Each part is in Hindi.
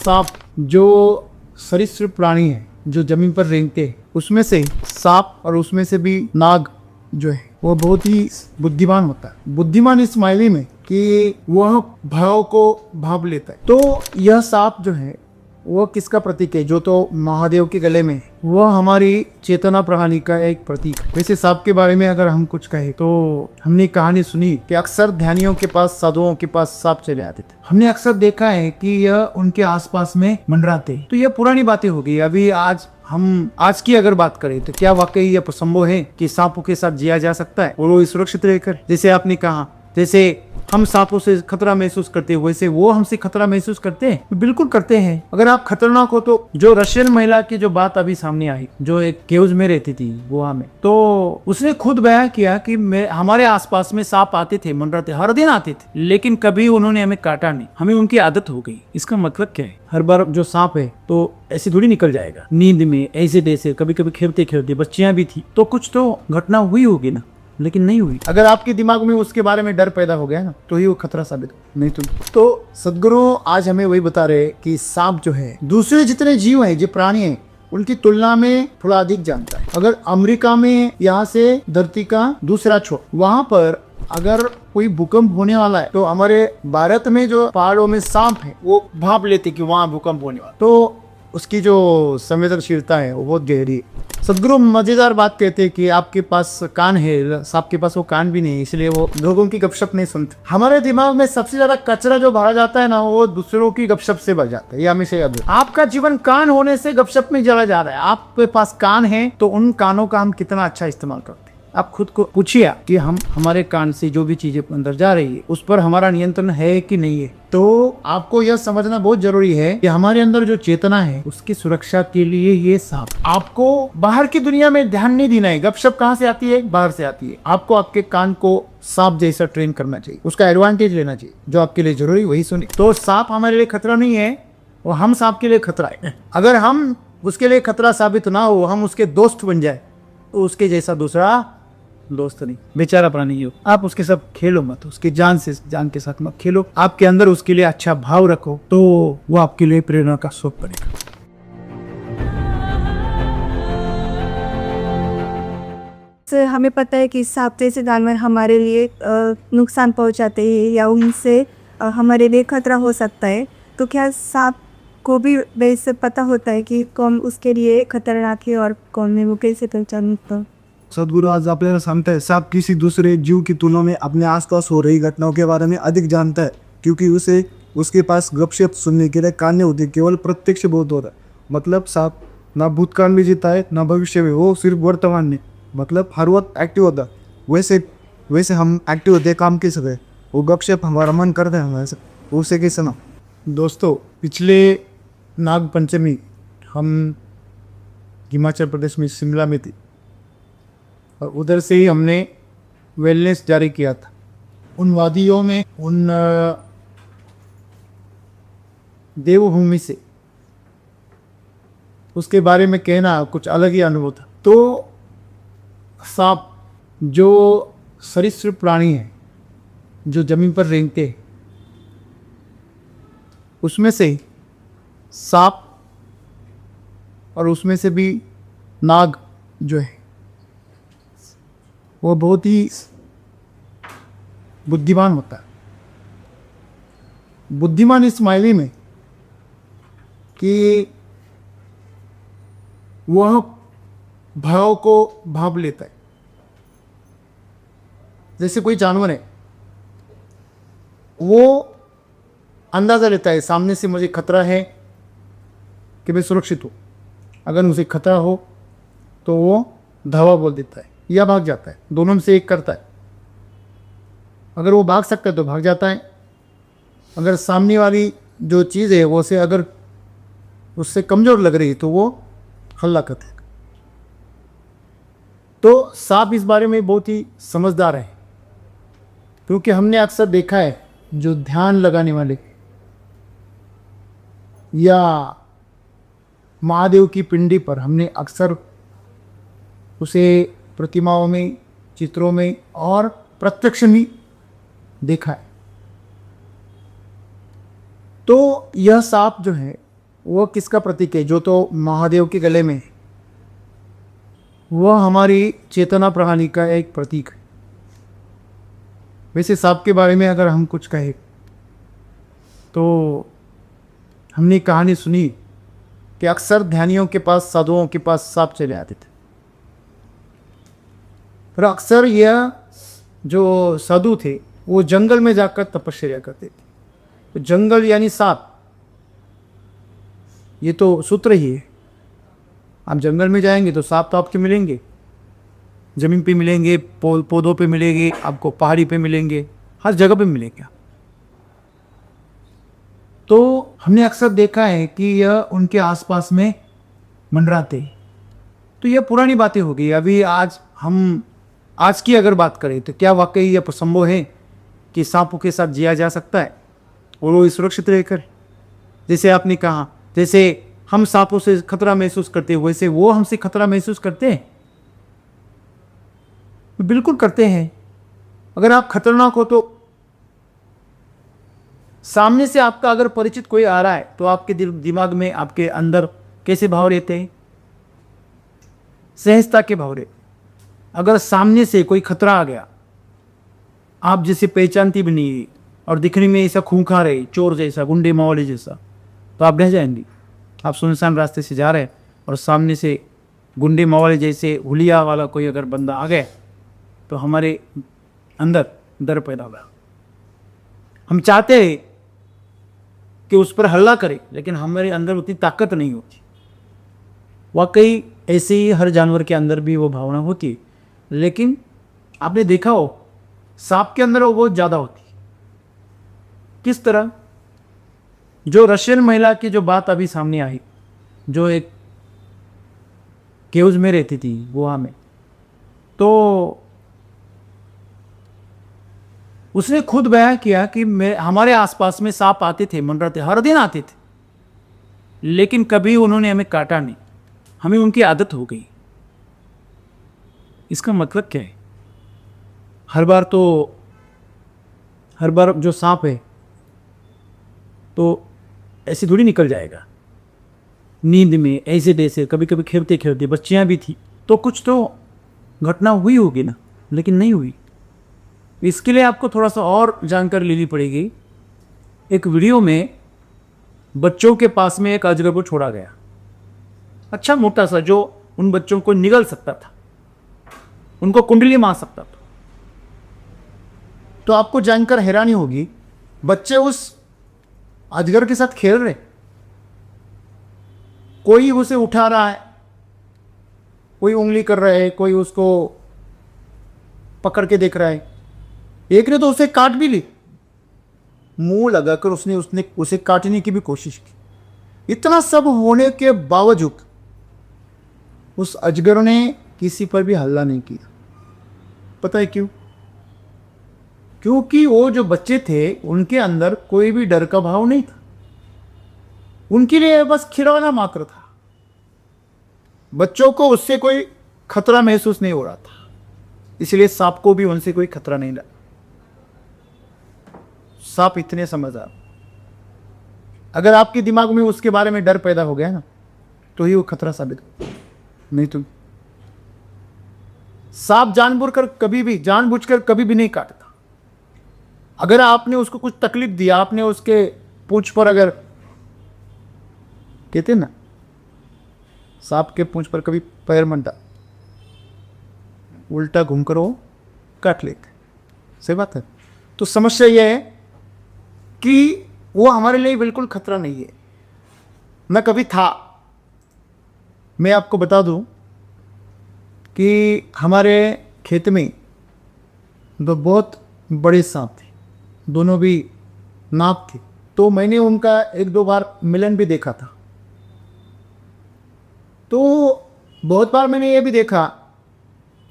सांप जो सरीसृप प्राणी है जो जमीन पर रेंगते हैं, उसमें से सांप और उसमें से भी नाग जो है वो बहुत ही बुद्धिमान होता है। बुद्धिमान इस मायने में कि वह भाव को भाप लेता है। तो यह सांप जो है वो किसका प्रतीक है? जो तो महादेव के गले में है, वह हमारी चेतना प्रणाली का एक प्रतीक है। वैसे सांप के बारे में अगर हम कुछ कहें तो हमने कहानी सुनी कि अक्सर ध्यानियों के पास, साधुओं के पास सांप चले आते थे। हमने अक्सर देखा है कि यह उनके आसपास में मंडराते हैं। तो यह पुरानी बातें हो गई। अभी आज की अगर बात करें तो क्या वाकई यह संभव है कि सांपों के साथ जिया जा सकता है और वो सुरक्षित रहकर? जैसे आपने कहा, जैसे हम सांपों से खतरा महसूस करते हैं वैसे वो हमसे खतरा महसूस करते हैं। बिल्कुल करते हैं। अगर आप खतरनाक हो तो जो रशियन महिला की जो बात अभी सामने आई, जो एक केव्स में रहती थी गोवा में, तो उसने खुद बयान किया कि हमारे आसपास में सांप आते थे, मंडराते, हर दिन आते थे, लेकिन कभी उन्होंने हमें काटा नहीं। हमें उनकी आदत हो गई। इसका मतलब क्या है? हर बार जो सांप है तो ऐसे थोड़ी निकल जाएगा नींद में, ऐसे तैसे, कभी कभी खेलते खेलते, बच्चियां भी थी तो कुछ तो घटना हुई होगी ना, लेकिन नहीं हुई। अगर आपके दिमाग में उसके बारे में डर पैदा हो गया ना तो ही वो खतरा साबित हो, नहीं तो सदगुरु आज हमें वही बता रहे कि सांप जो है दूसरे जितने जीव हैं, जो प्राणी हैं, उनकी तुलना में थोड़ा अधिक जानता है। अगर अमेरिका में यहाँ से धरती का दूसरा छोर, वहां पर अगर कोई भूकंप होने वाला है तो हमारे भारत में जो पहाड़ों में सांप है वो भाप लेते कि वहां भूकंप होने वाला, तो उसकी जो संवेदनशीलता है वो बहुत गहरी है। सदगुरु मजेदार बात कहते हैं कि आपके पास कान है, सांप के पास वो कान भी नहीं है, इसलिए वो लोगों की गपशप नहीं सुनते। हमारे दिमाग में सबसे ज्यादा कचरा जो भरा जाता है ना, वो दूसरों की गपशप से भर जाता है। ये हमेशा याद रखो। आपका जीवन कान होने से गपशप में चला जा रहा है। आपके पास कान है तो उन कानों का हम कितना अच्छा इस्तेमाल करते हैं। आप खुद को पूछिए कि हमारे कान से जो भी चीजें अंदर जा रही है उस पर हमारा नियंत्रण है कि नहीं है। तो आपको यह समझना बहुत जरूरी है कि हमारे अंदर जो चेतना है उसकी सुरक्षा के लिए ये सांप। आपको बाहर की दुनिया में ध्यान नहीं देना है। गपशप कहाँ से आती है? बाहर से आती है। आपको आपके कान को सांप जैसा ट्रेन करना चाहिए, उसका एडवांटेज लेना चाहिए। जो आपके लिए जरूरी वही सुने। तो सांप हमारे लिए खतरा नहीं है, वो हम सांप के लिए खतरा है। अगर हम उसके लिए खतरा साबित ना हो, हम उसके दोस्त बन जाए, तो उसके जैसा दूसरा दोस्त नहीं, बेचारा प्राणी हो। आप उसके साथ खेलो मत, उसकी जान के साथ मत खेलो। आपके अंदर उसके लिए अच्छा भाव रखो तो वो आपके लिए प्रेरणा का स्रोत बनेगा। हमें पता है कि सांप जैसे जानवर हमारे लिए नुकसान पहुंचाते हैं या उनसे हमारे लिए खतरा हो सकता है। तो क्या सांप को भी वैसे पता होता है कि कौन उसके लिए खतरनाक है और कौन है? वो कैसे पहचानता? सदगुरु आज आपल्याला सांगता है सांप किसी दूसरे जीव की तुलना में अपने आसपास हो रही घटनाओं के बारे में अधिक जानता है, क्योंकि उसके पास गपशप सुनने के लिए कान नहीं होते, केवल प्रत्यक्ष बोध होता है। मतलब सांप ना भूतकाल में जीता है ना भविष्य में, वो सिर्फ वर्तमान में, मतलब हर वक्त एक्टिव होता है। वैसे हम एक्टिव होते काम किस गए, वो गपशप हमारा मन करता है हमारे से, उसे कैसे ना। दोस्तों, पिछले नाग पंचमी हम हिमाचल प्रदेश में शिमला में थी और उधर से ही हमने वेलनेस जारी किया था। उन वादियों में, उन देवभूमि से उसके बारे में कहना कुछ अलग ही अनुभव था। तो सांप जो सरीसृप प्राणी है जो जमीन पर रेंगते हैं, उसमें से सांप और उसमें से भी नाग जो है वो बहुत ही बुद्धिमान होता है। बुद्धिमान इस मायने में कि वह भाव को भाप लेता है। जैसे कोई जानवर है, वो अंदाजा लेता है सामने से मुझे खतरा है कि मैं सुरक्षित हूँ। अगर उसे खतरा हो तो वो धावा बोल देता है या भाग जाता है, दोनों में से एक करता है। अगर वो भाग सकता है तो भाग जाता है। अगर सामने वाली जो चीज़ है वो से अगर उससे कमज़ोर लग रही तो वो हल्ला करता है। तो सांप इस बारे में बहुत ही समझदार है, क्योंकि हमने अक्सर देखा है जो ध्यान लगाने वाले या महादेव की पिंडी पर हमने अक्सर उसे प्रतिमाओं में, चित्रों में और प्रत्यक्ष में देखा है। तो यह सांप जो है वो किसका प्रतीक है? जो तो महादेव के गले में है, वह हमारी चेतना प्रणाली का एक प्रतीक है। वैसे सांप के बारे में अगर हम कुछ कहें तो हमने कहानी सुनी कि अक्सर ध्यानियों के पास, साधुओं के पास सांप चले आते थे। पर अक्सर यह जो साधु थे वो जंगल में जाकर तपस्या करते थे। तो जंगल यानी सांप, ये तो सूत्र ही है। आप जंगल में जाएंगे तो सांप तो आपके मिलेंगे, ज़मीन पे मिलेंगे, पौधों पे मिलेंगे, आपको पहाड़ी पे मिलेंगे, हर जगह पे मिलेंगे। तो हमने अक्सर देखा है कि यह उनके आसपास में मंडराते। तो यह पुरानी बातें हो गई। अभी आज की अगर बात करें तो क्या वाकई यह संभव है कि सांपों के साथ जिया जा सकता है और वो सुरक्षित रहकर? जैसे आपने कहा, जैसे हम सांपों से खतरा महसूस करते हैं, वैसे वो हमसे खतरा महसूस करते हैं? बिल्कुल करते हैं। अगर आप खतरनाक हो तो सामने से आपका अगर परिचित कोई आ रहा है तो आपके दिमाग में, आपके अंदर कैसे भाव रहते हैं? सहजता के भाव रहते। अगर सामने से कोई खतरा आ गया, आप जिसे पहचानती भी नहीं और दिखने में ऐसा खूंखार है, चोर जैसा, गुंडे मावली जैसा, तो आप रह जाएंगी। आप सुनसान रास्ते से जा रहे हैं और सामने से गुंडे मावली जैसे हुलिया वाला कोई अगर बंदा आ गया तो हमारे अंदर डर पैदा होगा। हम चाहते हैं कि उस पर हल्ला करें, लेकिन हमारे अंदर उतनी ताकत नहीं होती। वाकई ऐसे ही हर जानवर के अंदर भी वो भावना होती है, लेकिन आपने देखा हो सांप के अंदर वो बहुत ज़्यादा होती है। किस तरह? जो रशियन महिला की जो बात अभी सामने आई, जो एक केव्स में रहती थी गोवा में, तो उसने खुद बयान किया कि हमारे आसपास में सांप आते थे, मंडराते, हर दिन आते थे, लेकिन कभी उन्होंने हमें काटा नहीं, हमें उनकी आदत हो गई। इसका मतलब क्या है? हर बार जो सांप है तो ऐसे थोड़ी निकल जाएगा। नींद में ऐसे तैसे, कभी कभी खेलते खेलते, बच्चियां भी थी तो कुछ तो घटना हुई होगी ना, लेकिन नहीं हुई। इसके लिए आपको थोड़ा सा और जानकारी लेनी पड़ेगी। एक वीडियो में बच्चों के पास में एक अजगर को छोड़ा गया, अच्छा मोटा सा, जो उन बच्चों को निगल सकता था, उनको कुंडली मार सकता था। तो आपको जानकर हैरानी होगी, बच्चे उस अजगर के साथ खेल रहे, कोई उसे उठा रहा है, कोई उंगली कर रहा है, कोई उसको पकड़ के देख रहा है। एक ने तो उसे काट भी ली, मुंह लगाकर उसने उसे काटने की भी कोशिश की। इतना सब होने के बावजूद उस अजगर ने किसी पर भी हल्ला नहीं किया। पता है क्यों? क्योंकि वो जो बच्चे थे उनके अंदर कोई भी डर का भाव नहीं था, उनके लिए बस खिलौना मात्र था। बच्चों को उससे कोई खतरा महसूस नहीं हो रहा था, इसलिए सांप को भी उनसे कोई खतरा नहीं लगा। सांप इतने समझदार, अगर आपके दिमाग में उसके बारे में डर पैदा हो गया ना, तो ही वो खतरा साबित हो, नहीं तो सांप जानबूझकर कभी भी नहीं काटता। अगर आपने उसको कुछ तकलीफ दिया, आपने उसके पूंछ पर, अगर कहते ना सांप के पूंछ पर कभी पैर मत डाल, उल्टा घूमकर वो काट लेते। सही बात है। तो समस्या यह है कि वो हमारे लिए बिल्कुल खतरा नहीं है, न कभी था। मैं आपको बता दूं कि हमारे खेत में दो बहुत बड़े सांप थे, दोनों भी नाक थे। तो मैंने उनका एक दो बार मिलन भी देखा था। तो बहुत बार मैंने ये भी देखा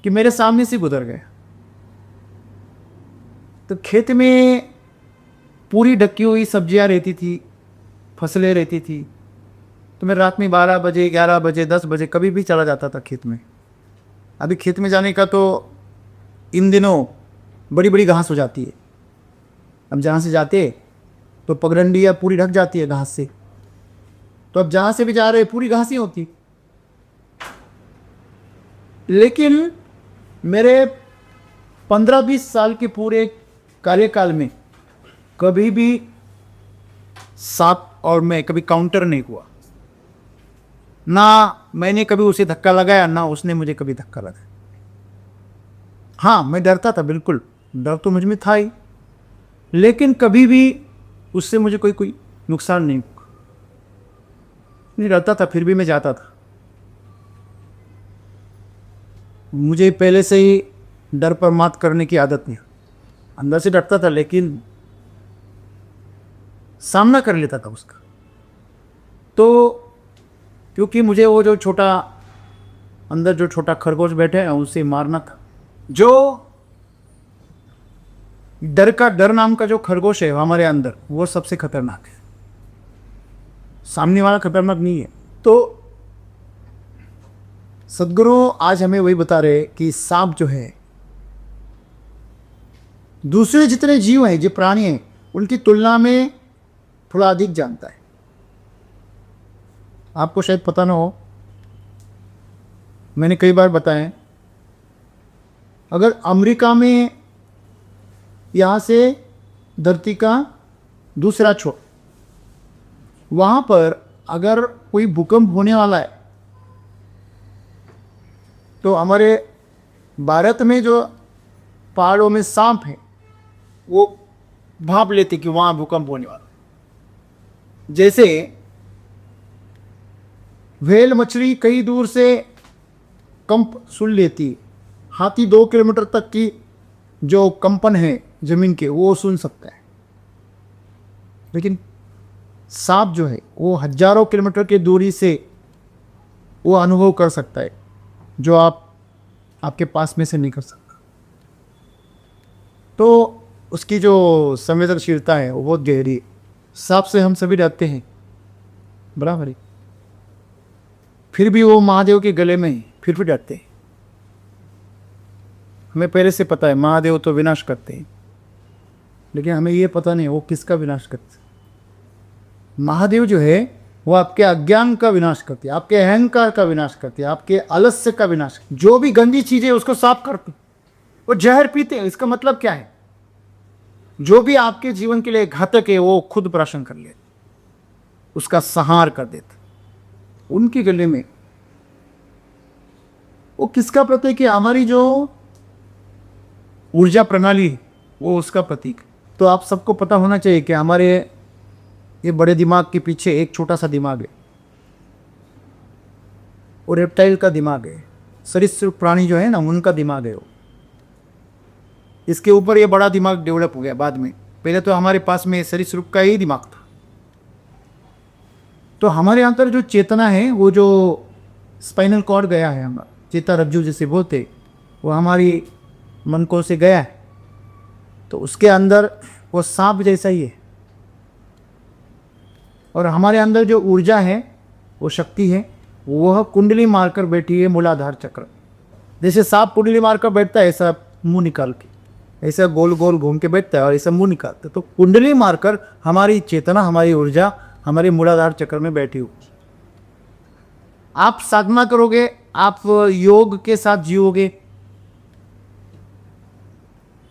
कि मेरे सामने से गुजर गए। तो खेत में पूरी ढकी हुई सब्जियां रहती थी, फसलें रहती थी। तो मैं रात में 12 बजे, 11 बजे, 10 बजे कभी भी चला जाता था खेत में। अभी खेत में जाने का तो इन दिनों बड़ी बड़ी घास हो जाती है। अब जहाँ से जाते तो पगडंडियाँ पूरी ढक जाती है घास से। तो अब जहां से भी जा रहे पूरी घास ही होती। लेकिन मेरे 15-20 साल के पूरे कार्यकाल में कभी भी सांप और मैं कभी काउंटर नहीं हुआ। ना मैंने कभी उसे धक्का लगाया, ना उसने मुझे कभी धक्का लगाया। हाँ, मैं डरता था, बिल्कुल डर तो मुझ में था ही, लेकिन कभी भी उससे मुझे कोई नुकसान नहीं हुआ। नहीं डरता था, फिर भी मैं जाता था। मुझे पहले से ही डर पर मात करने की आदत नहीं। अंदर से डरता था, लेकिन सामना कर लेता था उसका। तो क्योंकि मुझे वो जो छोटा अंदर जो छोटा खरगोश बैठे हैं उसे मारना था। जो डर नाम का जो खरगोश है हमारे अंदर, वो सबसे खतरनाक है। सामने वाला खतरनाक नहीं है। तो सदगुरु आज हमें वही बता रहे कि सांप जो है दूसरे जितने जीव हैं, जो प्राणी हैं, उनकी तुलना में थोड़ा अधिक जानता है। आपको शायद पता ना हो, मैंने कई बार बताया, अगर अमेरिका में यहाँ से धरती का दूसरा छोर, वहाँ पर अगर कोई भूकंप होने वाला है तो हमारे भारत में जो पहाड़ों में सांप है वो भाप लेते कि वहाँ भूकंप होने वाला। जैसे व्हेल मछली कई दूर से कंप सुन लेती है, हाथी 2 किलोमीटर तक की जो कंपन है जमीन के वो सुन सकता है, लेकिन सांप जो है वो हजारों किलोमीटर की दूरी से वो अनुभव कर सकता है जो आपके पास में से नहीं कर सकता। तो उसकी जो संवेदनशीलता है वो बहुत गहरी है। सांप से हम सभी डरते हैं, बराबर है, फिर भी वो महादेव के गले में फिर भी डरते हैं। हमें पहले से पता है महादेव तो विनाश करते हैं, लेकिन हमें ये पता नहीं वो किसका विनाश करते हैं। महादेव जो है वो आपके अज्ञान का विनाश करते हैं, आपके अहंकार का विनाश करते हैं, आपके आलस्य का विनाश, जो भी गंदी चीजें उसको साफ करते हैं। वो जहर पीते हैं, इसका मतलब क्या है? जो भी आपके जीवन के लिए घातक है वो खुद प्राशन कर लेते, उसका संहार कर देते। उनके गले में वो किसका प्रतीक है? हमारी जो ऊर्जा प्रणाली है वो उसका प्रतीक। तो आप सबको पता होना चाहिए कि हमारे ये बड़े दिमाग के पीछे एक छोटा सा दिमाग है, वो रेप्टाइल का दिमाग है, सरीसृप प्राणी जो है ना उनका दिमाग है वो। इसके ऊपर ये बड़ा दिमाग डेवलप हो गया बाद में, पहले तो हमारे पास में सरीसृप का ही दिमाग था। तो हमारे अंदर जो चेतना है वो जो स्पाइनल कॉर्ड गया है, हमारा चेता रज्जु जैसे बोलते, वो हमारी मन को से गया है, तो उसके अंदर वो सांप जैसा ही है। और हमारे अंदर जो ऊर्जा है वो शक्ति है, वह कुंडली मारकर बैठी है मूलाधार चक्र। जैसे सांप कुंडली मारकर बैठता है ऐसा मुंह निकाल के, ऐसा गोल गोल घूम के बैठता है और ऐसा मुंह निकालता है, तो कुंडली मारकर हमारी चेतना, हमारी ऊर्जा हमारे मूलाधार चक्र में बैठी हुई। आप साधना करोगे, आप योग के साथ जियोगे,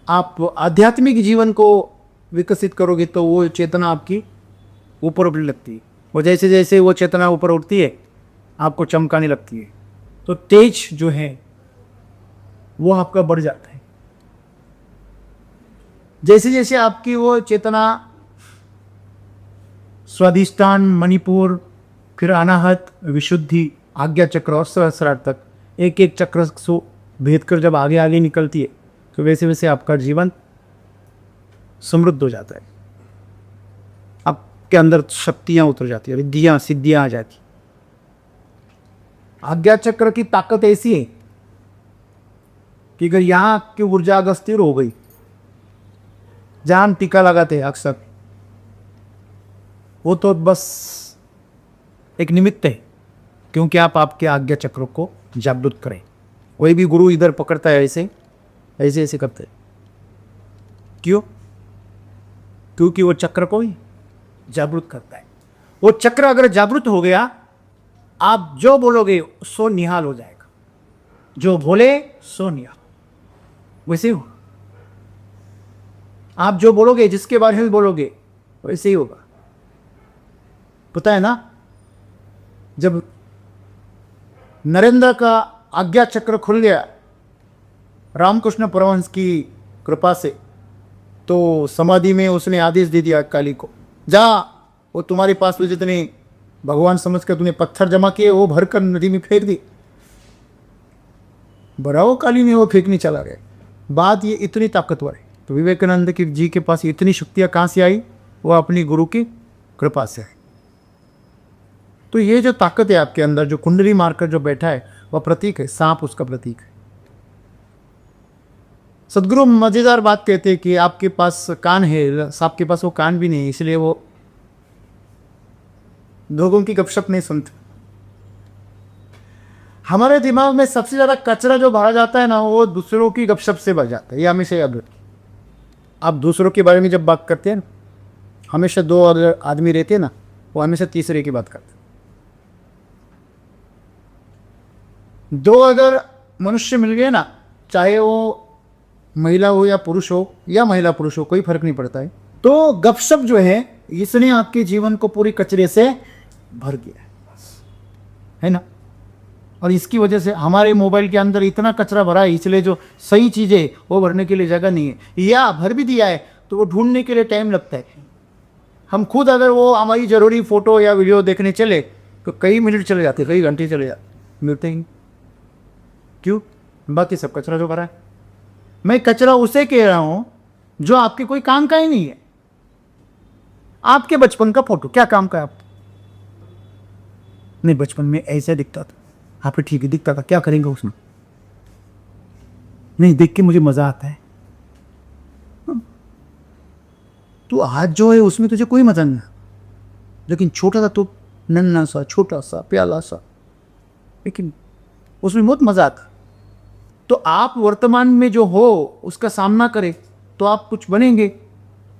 आप आध्यात्मिक जीवन को विकसित करोगे, तो वो चेतना आपकी ऊपर उठने लगती है। वो जैसे जैसे वो चेतना ऊपर उठती है आपको चमकाने लगती है, तो तेज जो है वो आपका बढ़ जाता है। जैसे जैसे आपकी वो चेतना स्वाधिष्ठान, मणिपुर, फिर अनाहत, विशुद्धि, आज्ञा चक्र और सहस्रार तक एक एक चक्र को भेद कर जब आगे आगे निकलती है, तो वैसे वैसे आपका जीवन समृद्ध हो जाता है। आपके अंदर शक्तियाँ उतर जाती है, रिद्धियाँ सिद्धियाँ आ जाती। आज्ञा चक्र की ताकत ऐसी है कि अगर यहाँ की ऊर्जा अगर स्थिर हो गई, जहाँ हम टीका लगाते हैं अक्सर, वो तो बस एक निमित्त है, क्योंकि आप आपके आज्ञा चक्र को जागृत करें। कोई भी गुरु इधर पकड़ता है ऐसे ऐसे ऐसे करते हैं, क्यों? क्योंकि वो चक्र को ही जागृत करता है। वो चक्र अगर जागृत हो गया, आप जो बोलोगे सो निहाल हो जाएगा, जो बोले सो निहाल। वैसे ही हो, आप जो बोलोगे, जिसके बारे में बोलोगे, वैसे ही होगा। पता है ना, जब नरेंद्र का आज्ञा चक्र खुल गया रामकृष्ण परमहंस की कृपा से, तो समाधि में उसने आदेश दे दिया काली को, जा वो तुम्हारे पास में जितने भगवान समझ कर तूने पत्थर जमा किए वो भरकर नदी में फेंक दी। बराओ काली में वो फेंकने चला गया। बात ये इतनी ताकतवर है। तो विवेकानंद की जी के पास इतनी शक्तियाँ कहाँ से आई? वो अपनी गुरु की कृपा से आई। तो ये जो ताकत है आपके अंदर, जो कुंडली मारकर जो बैठा है, वह प्रतीक है, सांप उसका प्रतीक है। सदगुरु मजेदार बात कहते हैं कि आपके पास कान है, सांप के पास वो कान भी नहीं है, इसलिए वो लोगों की गपशप नहीं सुनते। हमारे दिमाग में सबसे ज्यादा कचरा जो भरा जाता है ना, वो दूसरों की गपशप से भर जाता है। ये हमेशा याद रखिए। आप दूसरों के बारे में जब बात करते हैं ना, हमेशा दो अगर आदमी रहते हैं ना, वो हमेशा तीसरे की बात करते हैं। दो अगर मनुष्य मिल गए ना, चाहे वो महिला हो या पुरुष हो, या महिला पुरुष हो, कोई फर्क नहीं पड़ता है, तो गपशप जो है इसने आपके जीवन को पूरी कचरे से भर गया है ना। और इसकी वजह से हमारे मोबाइल के अंदर इतना कचरा भरा है, इसलिए जो सही चीज़ें वो भरने के लिए जगह नहीं है, या भर भी दिया है तो वो ढूंढने के लिए टाइम लगता है। हम खुद अगर वो हमारी ज़रूरी फ़ोटो या वीडियो देखने चले तो कई मिनट चले जाते, कई घंटे चले जाते, मिलते ही। क्यों? बाकी सब कचरा जो भरा है। मैं कचरा उसे कह रहा हूँ जो आपके कोई काम का ही नहीं है। आपके बचपन का फोटो क्या काम का है? आप नहीं, बचपन में ऐसे दिखता था, आप ठीक है दिखता था, क्या करेंगे उसमें? नहीं, देख के मुझे मजा आता है। तो आज जो है उसमें तुझे कोई मजा नहीं, लेकिन छोटा था तो नन्ना सा, छोटा सा, प्याला सा, लेकिन उसमें बहुत मजा आता। तो आप वर्तमान में जो हो उसका सामना करें तो आप कुछ बनेंगे,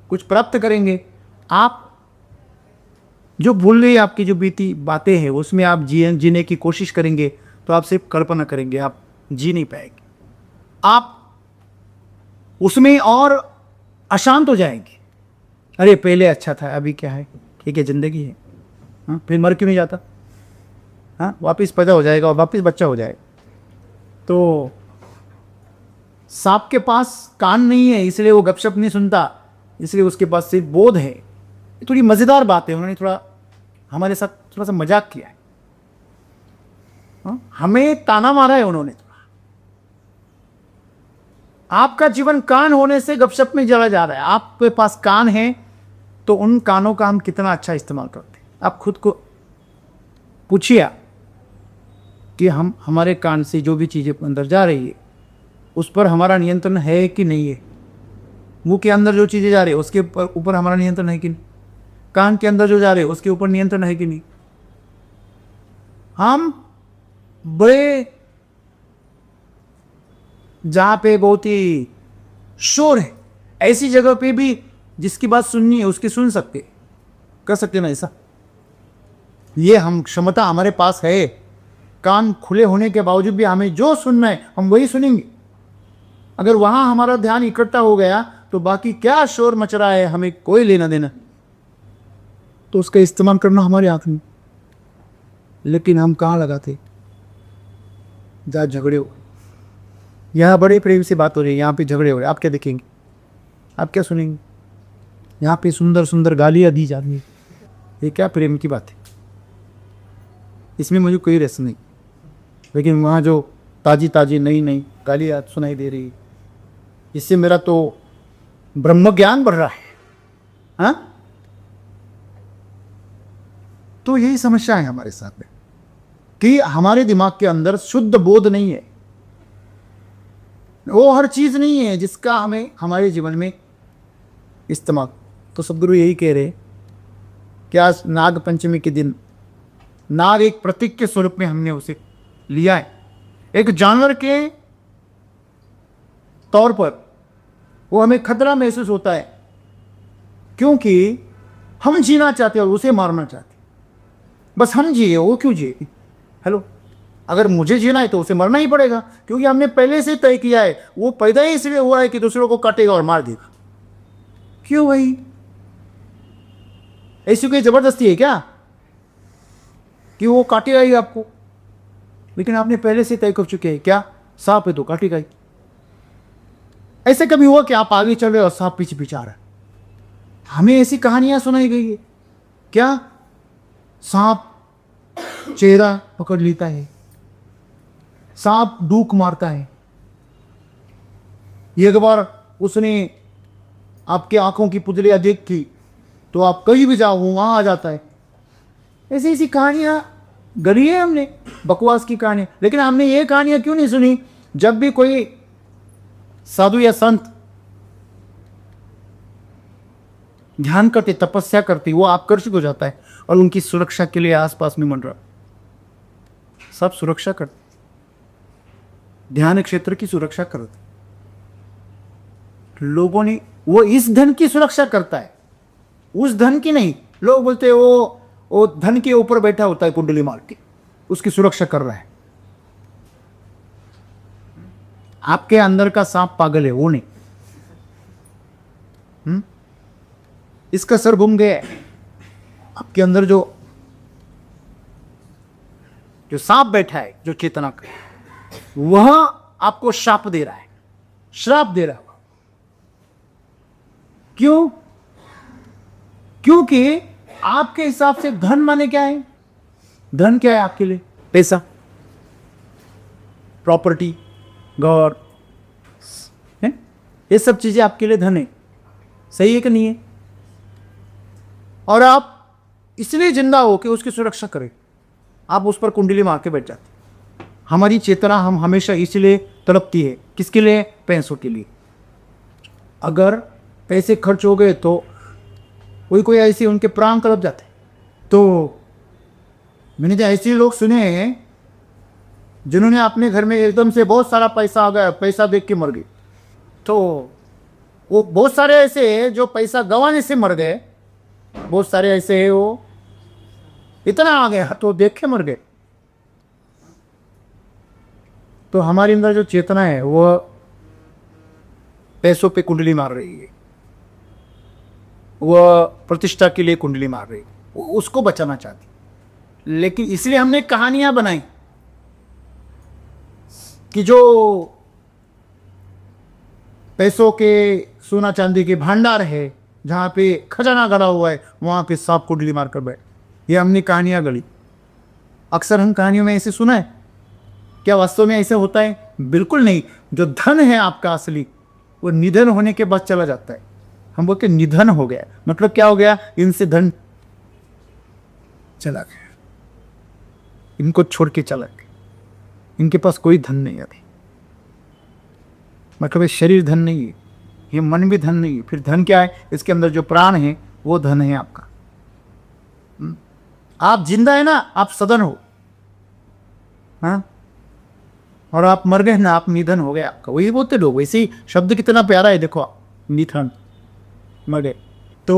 कुछ प्राप्त करेंगे। आप जो भूल गई, आपकी जो बीती बातें हैं उसमें आप जीने की कोशिश करेंगे तो आप सिर्फ कल्पना करेंगे, आप जी नहीं पाएंगे। आप उसमें और अशांत हो जाएंगे। अरे पहले अच्छा था, अभी क्या है, ठीक है जिंदगी है, हाँ फिर मर क्यों नहीं जाता, हाँ वापस पैदा हो जाएगा और वापस बच्चा हो जाएगा। तो सांप के पास कान नहीं है इसलिए वो गपशप नहीं सुनता, इसलिए उसके पास सिर्फ बोध है। थोड़ी मज़ेदार बात है, उन्होंने थोड़ा हमारे साथ थोड़ा सा मजाक किया है, हाँ? हमें ताना मारा है उन्होंने थोड़ा। आपका जीवन कान होने से गपशप में चला जा रहा है। आपके पास कान है तो उन कानों का हम कितना अच्छा इस्तेमाल करते हैं। आप खुद को पूछिए कि हम हमारे कान से जो भी चीज़ें अंदर जा रही है उस पर हमारा नियंत्रण है कि नहीं है। मुंह के अंदर जो चीज़ें जा रही है उसके ऊपर हमारा नियंत्रण है कि नहीं। कान के अंदर जो जा रहे हैं उसके ऊपर नियंत्रण है कि नहीं। हम बड़े जहां पे बहुत ही शोर है, ऐसी जगह पे भी जिसकी बात सुननी है उसकी सुन सकते, कर सकते ना ऐसा। ये हम क्षमता हमारे पास है। कान खुले होने के बावजूद भी हमें जो सुनना है हम वही सुनेंगे। अगर वहां हमारा ध्यान इकट्ठा हो गया तो बाकी क्या शोर मच रहा है हमें कोई लेना देना। तो उसका इस्तेमाल करना हमारे हाथ में। लेकिन हम कहाँ लगाते, जहाँ झगड़े हो। यहाँ बड़े प्रेम से बात हो रही है, यहाँ पे झगड़े हो रहे, आप क्या देखेंगे, आप क्या सुनेंगे। यहाँ पे सुंदर सुंदर गालियाँ दी जा रही है, ये क्या प्रेम की बात है। इसमें मुझे कोई रस नहीं। लेकिन वहाँ जो ताज़ी ताज़ी नई नई गालियाँ सुनाई दे रही है, इससे मेरा तो ब्रह्म ज्ञान बढ़ रहा है। हाँ, तो यही समस्या है हमारे साथ में कि हमारे दिमाग के अंदर शुद्ध बोध नहीं है। वो हर चीज़ नहीं है जिसका हमें हमारे जीवन में इस्तेमाल। तो सदगुरु यही कह रहे कि आज नाग पंचमी के दिन नाग एक प्रतीक के स्वरूप में हमने उसे लिया है, एक जानवर के तौर पर। वो हमें खतरा महसूस होता है क्योंकि हम जीना चाहते हैं और उसे मारना चाहते हैं। बस हम जिए, वो क्यों जिए? हेलो, अगर मुझे जीना है तो उसे मरना ही पड़ेगा, क्योंकि हमने पहले से तय किया है वो पैदा ही इसलिए हुआ है कि दूसरों को काटेगा और मार देगा। क्यों भाई? ऐसी कोई जबरदस्ती है क्या कि वो काटेगा ही आपको? लेकिन आपने पहले से तय कर चुके हैं, क्या सांप है तो काटेगा ही। ऐसे कभी हुआ कि आप आगे चल रहे और सांप पीछे पीछे आ रहा है? हमें ऐसी कहानियां सुनाई गई है क्या? सांप चेहरा पकड़ लेता है, सांप डूक मारता है, एक बार उसने आपके आंखों की पुतलियां देख की तो आप कहीं भी जाओ वो वहां आ जाता है। ऐसी ऐसी कहानियां गढ़ी है हमने, बकवास की कहानियां। लेकिन हमने ये कहानियां क्यों नहीं सुनी जब भी कोई साधु या संत ध्यान करते, तपस्या करती, वो आकर्षित हो जाता है और उनकी सुरक्षा के लिए आसपास में मंडरा सब सुरक्षा करते, ध्यान क्षेत्र की सुरक्षा करते। लोगों ने, वो इस धन की सुरक्षा करता है, उस धन की नहीं। लोग बोलते हैं वो धन के ऊपर बैठा होता है कुंडली मार के, उसकी सुरक्षा कर रहा है। आपके अंदर का सांप पागल है, वो नहीं। इसका सर घूम गया है। आपके अंदर जो सांप बैठा है, जो चेतना का, वह आपको शाप दे रहा है, श्राप दे रहा है। क्यों? क्योंकि आपके हिसाब से धन माने क्या है? धन क्या है आपके लिए? पैसा, प्रॉपर्टी, घर, है? ये सब चीजें आपके लिए धन है। सही है कि नहीं है? और आप इसलिए जिंदा हो कि उसकी सुरक्षा करें, आप उस पर कुंडली मार के बैठ जाते। हमारी चेतना हम हमेशा इसलिए तड़पती है, किसके लिए? पैसों के लिए। अगर पैसे खर्च हो गए तो कोई ऐसे उनके प्राण तड़प जाते। तो मैंने तो ऐसे लोग सुने हैं जिन्होंने अपने घर में एकदम से बहुत सारा पैसा आ गया, पैसा देख के मर गए। तो वो बहुत सारे ऐसे हैं जो पैसा गंवाने से मर गए, बहुत सारे ऐसे हैं वो इतना आ गया तो देख के मर गए। तो हमारे अंदर जो चेतना है वो पैसों पे कुंडली मार रही है, वह प्रतिष्ठा के लिए कुंडली मार रही है, वो उसको बचाना चाहती। लेकिन इसलिए हमने कहानियां बनाई कि जो पैसों के, सोना चांदी के भंडार है, जहां पे खजाना गड़ा हुआ है, वहां पे सांप कुंडली मारकर बैठ। ये हमने कहानियां गढ़ी। अक्सर हम कहानियों में ऐसे सुना है, क्या वास्तव में ऐसे होता है? बिल्कुल नहीं। जो धन है आपका असली, वो निधन होने के बाद चला जाता है। हम बोलते निधन हो गया, मतलब क्या हो गया? इनसे धन चला गया, इनको छोड़ के चला गया, इनके पास कोई धन नहीं अभी। मतलब ये शरीर धन नहीं है, ये मन भी धन नहीं है। फिर धन क्या है? इसके अंदर जो प्राण है वो धन है आपका। आप जिंदा है ना, आप सदन हो, हाँ, और आप मर गए ना, आप निधन हो गए आपका। वही बोलते लोग। वैसे ही शब्द कितना प्यारा है, देखो आप, निधन, मर गए। तो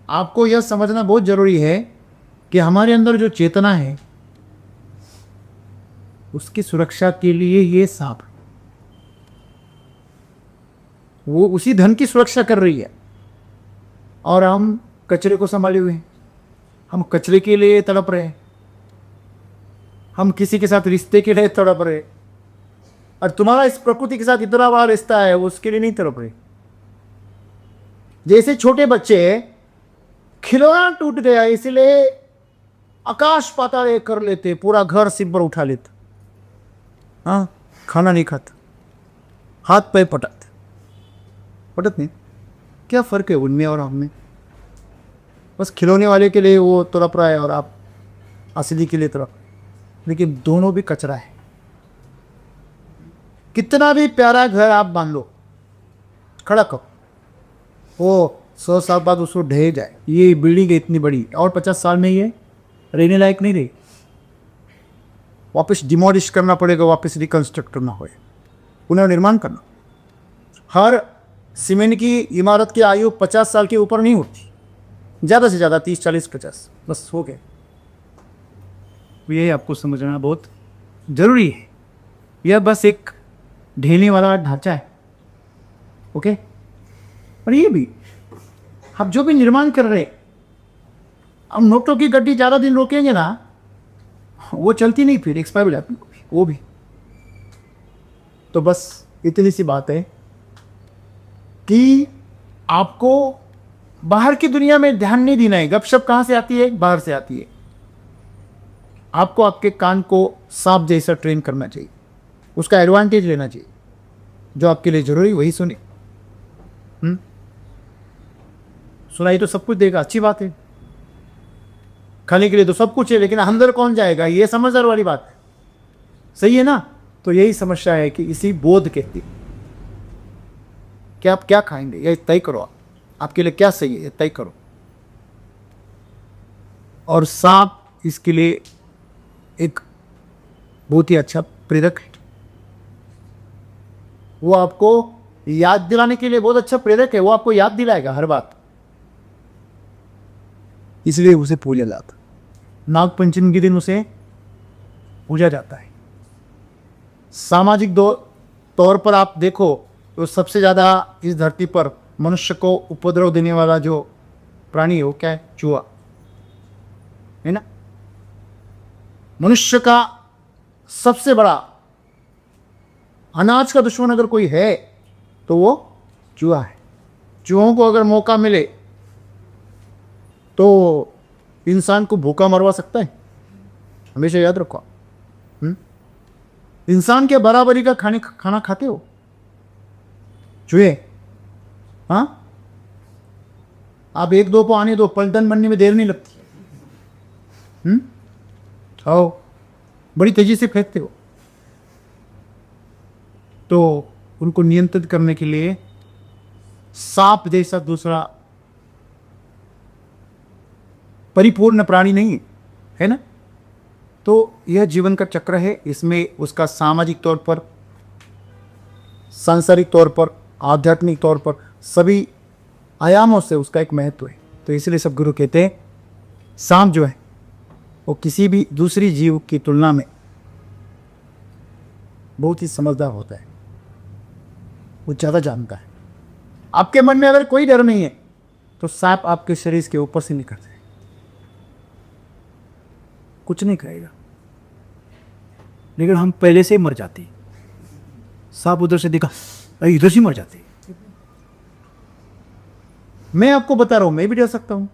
आपको यह समझना बहुत जरूरी है कि हमारे अंदर जो चेतना है उसकी सुरक्षा के लिए ये सांप, वो उसी धन की सुरक्षा कर रही है और हम कचरे को संभाले हुए हैं। हम कचरे के लिए तड़प रहे हैं, हम किसी के साथ रिश्ते के लिए तड़प रहे, और तुम्हारा इस प्रकृति के साथ इतना बड़ा रिश्ता है, वो उसके लिए नहीं तड़प रहे। जैसे छोटे बच्चे, खिलौना टूट गया इसलिए आकाश पाताल एक कर लेते, पूरा घर सिब्बर उठा लेते, हाँ, खाना नहीं खाता, हाथ पैर पटाते, पटत नहीं। क्या फर्क है उनमें और हमें? बस खिलौने वाले के लिए वो तड़प रहा है और आप असली के लिए तड़प, लेकिन दोनों भी कचरा है। कितना भी प्यारा घर आप बांध लो, खड़ा करो, वो 100 साल बाद उसको ढह जाए। ये बिल्डिंग है इतनी बड़ी, और 50 साल में ये रहने लायक नहीं रही, वापस डिमोलिश करना पड़ेगा, वापस रिकंस्ट्रक्ट करना होगा, पुनर्निर्माण करना। हर सीमेंट की इमारत की आयु 50 साल के ऊपर नहीं होती, ज़्यादा से ज़्यादा 30, 40, 50, बस हो गए। ये आपको समझना बहुत ज़रूरी है। यह बस एक ढेले वाला ढांचा है, ओके। और ये भी आप जो भी निर्माण कर रहे हैं, हम नोटों की गड्डी ज़्यादा दिन रोकेंगे ना, वो चलती नहीं, फिर एक्सपायर हो जाती वो भी। तो बस इतनी सी बात है कि आपको बाहर की दुनिया में ध्यान नहीं देना है। गपशप कहाँ से आती है? बाहर से आती है। आपको आपके कान को सांप जैसा ट्रेन करना चाहिए, उसका एडवांटेज लेना चाहिए। जो आपके लिए जरूरी वही सुने। सुनाई तो सब कुछ देगा, अच्छी बात है। खाने के लिए तो सब कुछ है, लेकिन अंदर कौन जाएगा? ये समझदार वाली बात है, सही है ना? तो यही समस्या है कि इसी बोध कहती कि आप क्या खाएंगे ये तय करो, आपके लिए क्या सही है ये तय करो। और सांप इसके लिए एक बहुत ही अच्छा प्रेरक है। वो आपको याद दिलाने के लिए बहुत अच्छा प्रेरक है। वो आपको याद दिलाएगा हर बात, इसलिए उसे पूजा जाता। नाग पंचमी के दिन उसे पूजा जाता है। सामाजिक तौर पर आप देखो तो सबसे ज़्यादा इस धरती पर मनुष्य को उपद्रव देने वाला जो प्राणी है वो क्या है? चूहा है ना। मनुष्य का सबसे बड़ा अनाज का दुश्मन अगर कोई है तो वो चूहा है। चूहों को अगर मौका मिले तो इंसान को भूखा मरवा सकता है, हमेशा याद रखो। इंसान के बराबरी का खाना खाते हो चूहे? हाँ, आप एक दो को आने दो, पलटन बनने में देर नहीं लगती। आओ, बड़ी तेजी से फेंकते हो। तो उनको नियंत्रित करने के लिए सांप जैसा दूसरा परिपूर्ण प्राणी नहीं है ना। तो यह जीवन का चक्र है। इसमें उसका सामाजिक तौर पर, सांसारिक तौर पर, आध्यात्मिक तौर पर सभी आयामों से उसका एक महत्व है। तो इसलिए सब गुरु कहते हैं सांप जो है वो किसी भी दूसरी जीव की तुलना में बहुत ही समझदार होता है, वो ज़्यादा जानता है। आपके मन में अगर कोई डर नहीं है तो सांप आपके शरीर के ऊपर से निकलते हैं, कुछ नहीं करेगा। लेकिन हम पहले से ही मर जाते। सांप उधर से दिखा, अरे इधर से मर जाते। मैं आपको बता रहा हूं, मैं भी डर सकता हूं,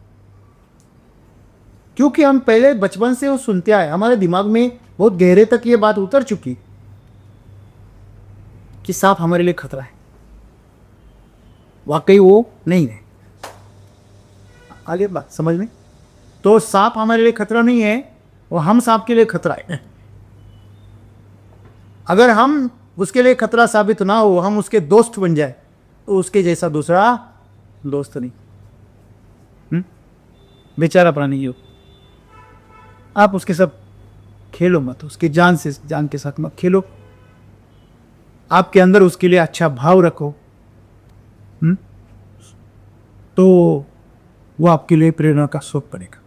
क्योंकि हम पहले बचपन से वो सुनते आए। हमारे दिमाग में बहुत गहरे तक ये बात उतर चुकी कि सांप हमारे लिए खतरा है। वाकई वो नहीं है। आगे बात समझ में? तो सांप हमारे लिए खतरा नहीं है, वो हम सांप के लिए खतरा है। अगर हम उसके लिए खतरा साबित ना हो, हम उसके दोस्त बन जाए, तो उसके जैसा दूसरा दोस्त नहीं। बेचारा प्राणी हो, आप उसके साथ खेलो मत, उसकी जान के साथ मत खेलो। आपके अंदर उसके लिए अच्छा भाव रखो, तो वो आपके लिए प्रेरणा का स्रोत बनेगा।